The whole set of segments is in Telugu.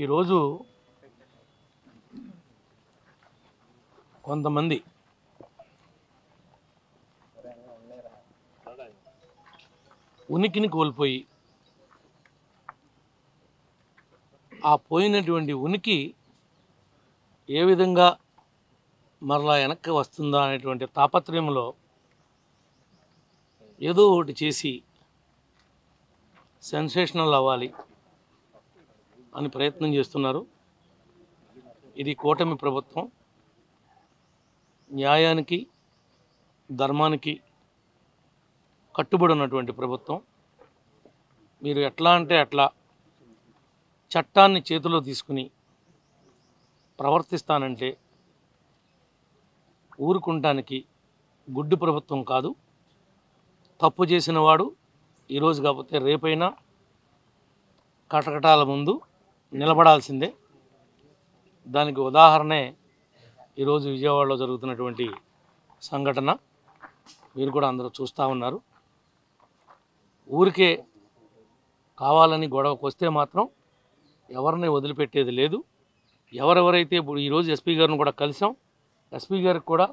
ఈరోజు కొంతమంది ఉనికిని కోల్పోయి ఆ పోయినటువంటి ఉనికి ఏ విధంగా మరలా వెనక్కి వస్తుందా అనేటువంటి తాపత్రయంలో ఏదో ఒకటి చేసి సెన్సేషనల్ అవ్వాలి అని ప్రయత్నం చేస్తున్నారు. ఇది కూటమి ప్రభుత్వం న్యాయానికి ధర్మానికి కట్టుబడి ఉన్నటువంటి ప్రభుత్వం. మీరు ఎట్లా అంటే అట్లా చట్టాన్ని చేతిలో తీసుకుని ప్రవర్తిస్తానంటే ఊరుకుంటానికి గుడ్డి ప్రభుత్వం కాదు. తప్పు చేసిన వాడు ఈరోజు కాకపోతే రేపైనా కటకటాల ముందు నిలబడాల్సిందే. దానికి ఉదాహరణే ఈరోజు విజయవాడలో జరుగుతున్నటువంటి సంఘటన. మీరు కూడా అందరూ చూస్తూ ఉన్నారు. ఊరికే కావాలని గొడవకు వస్తే మాత్రం ఎవరిని వదిలిపెట్టేది లేదు. ఎవరెవరైతే ఇప్పుడు ఈరోజు ఎస్పీ గారిని కూడా కలిసాం. ఎస్పీ గారికి కూడా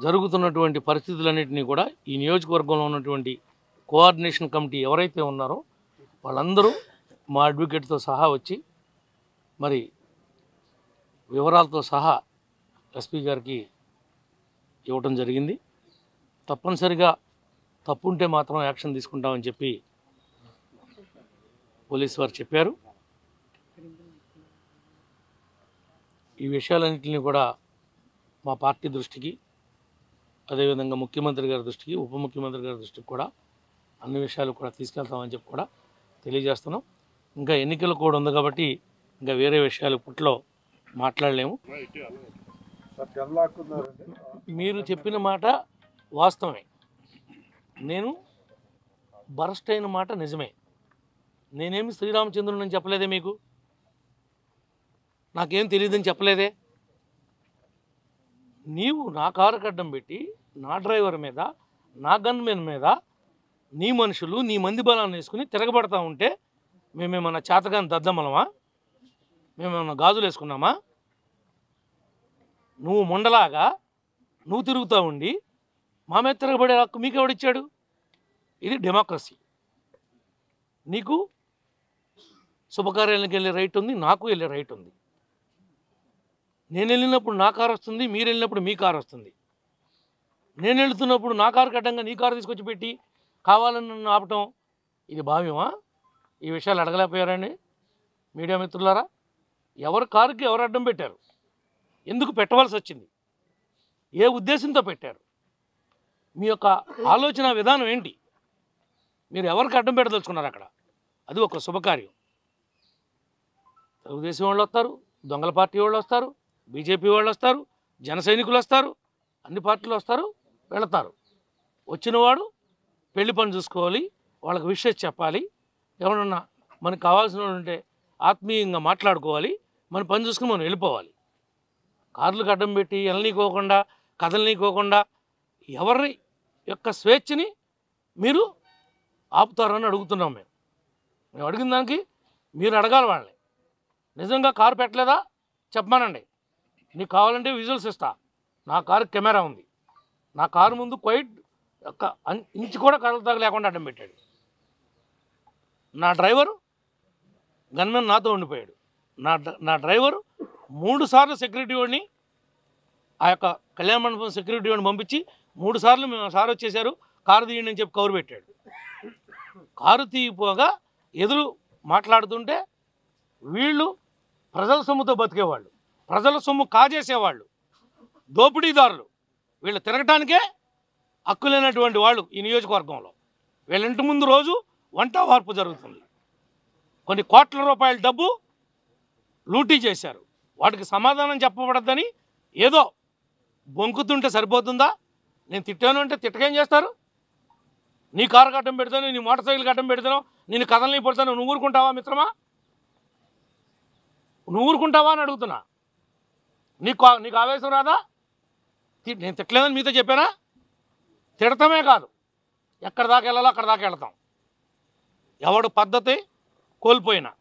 జరుగుతున్నటువంటి పరిస్థితులన్నింటినీ కూడా ఈ నియోజకవర్గంలో ఉన్నటువంటి కోఆర్డినేషన్ కమిటీ ఎవరైతే ఉన్నారో వాళ్ళందరూ మా అడ్వకేట్తో సహా వచ్చి మరి వివరాలతో సహా ఎస్పీ గారికి ఇవ్వటం జరిగింది. తప్పనిసరిగా తప్పుంటే మాత్రం యాక్షన్ తీసుకుంటామని చెప్పి పోలీసు వారు చెప్పారు. ఈ విషయాలన్నింటినీ కూడా మా పార్టీ దృష్టికి, అదేవిధంగా ముఖ్యమంత్రి గారి దృష్టికి, ఉప ముఖ్యమంత్రి గారి దృష్టికి కూడా అన్ని విషయాలు కూడా తీసుకెళ్తామని చెప్పి కూడా తెలియజేస్తున్నాం. ఇంకా ఎన్నికలు కూడా ఉంది కాబట్టి ఇంకా వేరే విషయాలు ఇప్పట్లో మాట్లాడలేము. మీరు చెప్పిన మాట వాస్తవమే. నేను బరస్ట్ అయిన మాట నిజమే. నేనేమి శ్రీరామచంద్రుని అని చెప్పలేదే, మీకు నాకేం తెలియదని చెప్పలేదే. నీవు నా కారు అడ్డం పెట్టి నా డ్రైవర్ మీద, నా గన్మెన్ మీద నీ మనుషులు నీ మంది బలాన్ని వేసుకుని తిరగబడతా ఉంటే మేమేమన్నా చేతగాని దద్దమ్మలమా? మేమేమన్నా గాజులు వేసుకున్నామా? నువ్వు ముండలాగా నువ్వు తిరుగుతూ ఉండి మా మీద తిరగబడే హక్కు మీకు ఎవడిచ్చాడు? ఇది డెమోక్రసీ. నీకు శుభకార్యాలకు వెళ్ళే రైట్ ఉంది, నాకు వెళ్ళే రైట్ ఉంది. నేను వెళ్ళినప్పుడు నా కారు వస్తుంది, మీరు వెళ్ళినప్పుడు మీ కారు వస్తుంది. నేను వెళుతున్నప్పుడు నా కారు అడ్డంగా నీ కారు తీసుకొచ్చి పెట్టి కావాలని నన్ను ఆపటం ఇది భావ్యమా? ఈ విషయాలు అడగలేకపోయారండి మీడియా మిత్రులారా? ఎవరి కారుకి ఎవరు అడ్డం పెట్టారు? ఎందుకు పెట్టవలసి వచ్చింది? ఏ ఉద్దేశంతో పెట్టారు? మీ యొక్క ఆలోచన విధానం ఏంటి? మీరు ఎవరికి అడ్డం పెట్టదలుచుకున్నారు అక్కడ? అది ఒక శుభకార్యం. తెలుగుదేశం వాళ్ళు వస్తారు, దొంగల పార్టీ వాళ్ళు వస్తారు, బీజేపీ వాళ్ళు వస్తారు, జన సైనికులు వస్తారు, అన్ని పార్టీలు వస్తారు, వెళతారు. వచ్చినవాడు పెళ్లి పని చూసుకోవాలి, వాళ్ళకి విషయం చెప్పాలి, ఎవరన్నా మనకు కావాల్సిన ఉంటే ఆత్మీయంగా మాట్లాడుకోవాలి, మన పని చూసుకుని మనం వెళ్ళిపోవాలి. కార్లకు అడ్డం పెట్టి వెళ్ళనీకోకుండా కదలనీకోకుండా ఎవరి యొక్క స్వేచ్ఛని మీరు ఆపుతారని అడుగుతున్నాం. మేము అడిగిన దానికి మీరు అడగాలి వాళ్ళని. నిజంగా కారు పెట్టలేదా చెప్పమానండి. నీకు కావాలంటే విజువల్స్ ఇస్తా. నా కారు కెమెరా ఉంది. నా కారు ముందు క్వైట్ ఒక ఇంచు కూడా కదలతాగ లేకుండా అడ్డం పెట్టాడు. నా డ్రైవరు గన్మెన్ నాతో ఉండిపోయాడు. నా డ్రైవరు 3 సార్లు సెక్యూరిటీ వాడిని, ఆ యొక్క కళ్యాణ మండపం సెక్యూరిటీ వాడిని పంపించి 3 సార్లు మేము సార్ వచ్చేసారు కారు తీయండి అని చెప్పి కౌరు పెట్టాడు. కారు తీయిపోగా ఎదురు మాట్లాడుతుంటే వీళ్ళు ప్రజల సొమ్ముతో బతికేవాళ్ళు, ప్రజల సొమ్ము కాజేసేవాళ్ళు, దోపిడీదారులు. వీళ్ళు తిరగటానికే హక్కు లేనటువంటి వాళ్ళు ఈ నియోజకవర్గంలో. వీళ్ళ ఇంటి ముందు రోజు వంట వార్పు జరుగుతుంది. కొన్ని కోట్ల రూపాయల డబ్బు లూటీ చేశారు. వాటికి సమాధానం చెప్పబడద్దని ఏదో బొంకుతుంటే సరిపోతుందా? నేను తిట్టాను అంటే తిట్టకేం చేస్తారు? నీ కారు కట్టం పెడతాను, నీ మోటార్ సైకిల్ కట్టం పెడతాను, నేను కథలని పడతాను. నువ్వు ఊరుకుంటావా మిత్రమా? నువ్వు ఊరుకుంటావా అని అడుగుతున్నా. నీకు ఆవేశం రాదా? నేను తిట్టలేదని మీతో చెప్పానా? తిడతామే కాదు, ఎక్కడి దాకా వెళ్ళాలో అక్కడ దాకా వెళ్తాం. ఎవడు పద్ధతి కోల్పోయినా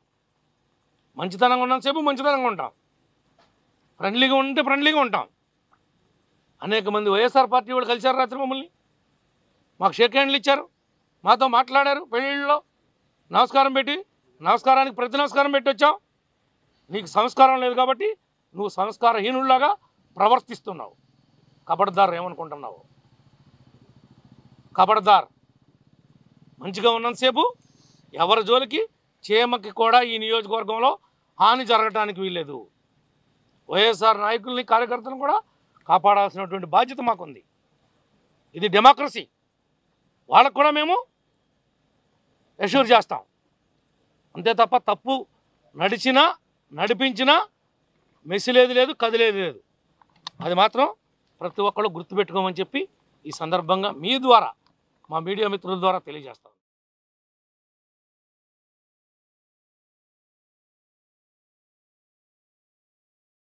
మంచితనంగా ఉన్నంతసేపు మంచితనంగా ఉంటాం, ఫ్రెండ్లీగా ఉంటే ఫ్రెండ్లీగా ఉంటాం. అనేక మంది వైఎస్ఆర్ పార్టీ వాళ్ళు కలిశారు రాత్రి మమ్మల్ని, మాకు షేక్ హ్యాండ్లు ఇచ్చారు, మాతో మాట్లాడారు పెళ్ళిళ్ళలో, నమస్కారం పెట్టి, నమస్కారానికి ప్రతి నమస్కారం పెట్టి వచ్చాం. నీకు సంస్కారం లేదు కాబట్టి నువ్వు సంస్కారహీనుల్లాగా ప్రవర్తిస్తున్నావు. కబడ్దార్ ఏమనుకుంటున్నావు? కబడ్దార్. మంచిగా ఉన్నంతసేపు ఎవరి జోలికి చీమకి కూడా ఈ నియోజకవర్గంలో హాని జరగటానికి వీల్లేదు. వైఎస్ఆర్ నాయకుల్ని కార్యకర్తలను కూడా కాపాడాల్సినటువంటి బాధ్యత మాకుంది. ఇది డెమోక్రసీ. వాళ్ళకు కూడా మేము అష్యూర్ చేస్తాం. అంతే తప్ప తప్పు నడిచినా నడిపించినా మెసిలేదు లేదు, కదిలేదు లేదు. అది మాత్రం ప్రతి ఒక్కళ్ళు గుర్తుపెట్టుకోమని చెప్పి ఈ సందర్భంగా మీ ద్వారా, మా మీడియా మిత్రుల ద్వారా తెలియజేస్తాం.